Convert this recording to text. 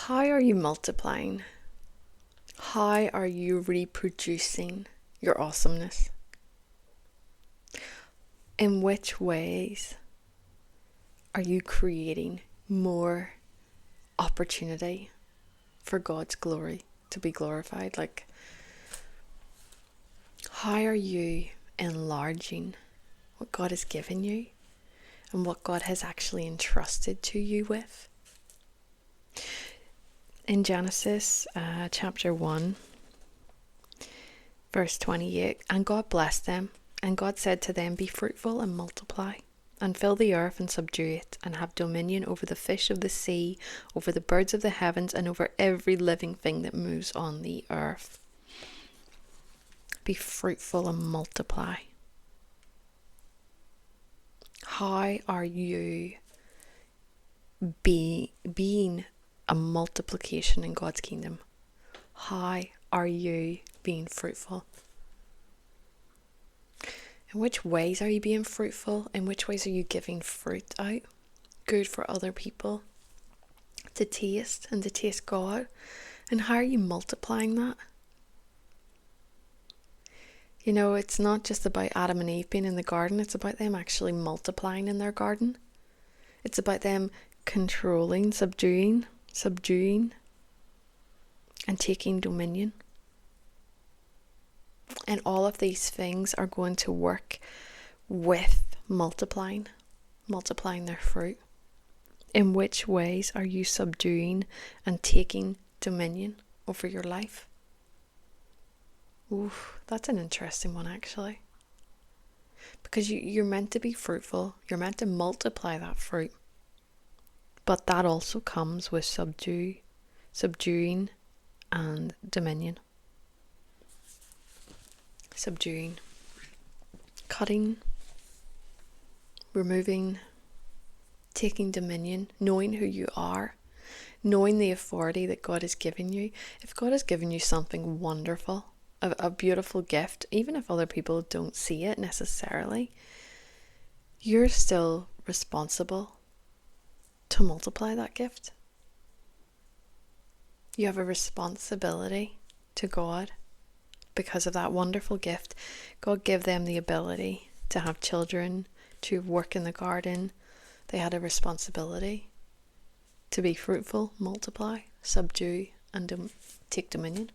How are you multiplying? How are you reproducing your awesomeness? In which ways are you creating more opportunity for God's glory to be glorified? Like, how are you enlarging what God has given you and what God has actually entrusted to you with? In Genesis chapter 1, verse 28, and God blessed them, and God said to them, be fruitful and multiply, and fill the earth and subdue it, and have dominion over the fish of the sea, over the birds of the heavens, and over every living thing that moves on the earth. Be fruitful and multiply. How are you being a multiplication in God's kingdom? How are you being fruitful? In which ways are you being fruitful? In which ways are you giving fruit out? Good for other people to taste and to taste God. And how are you multiplying that? You know, it's not just about Adam and Eve being in the garden. It's about them actually multiplying in their garden. It's about them controlling, subduing, and taking dominion. And all of these things are going to work with multiplying their fruit. In which ways are you subduing and taking dominion over your life? Ooh, that's an interesting one, actually. Because you're meant to be fruitful. You're meant to multiply that fruit. But that also comes with subduing and dominion. Subduing, cutting, removing, taking dominion, knowing who you are, knowing the authority that God has given you. If God has given you something wonderful, a beautiful gift, even if other people don't see it necessarily, you're still responsible to multiply that gift. You have a responsibility to God because of that wonderful gift. God gave them the ability to have children, to work in the garden. They had a responsibility to be fruitful, multiply, subdue, and take dominion.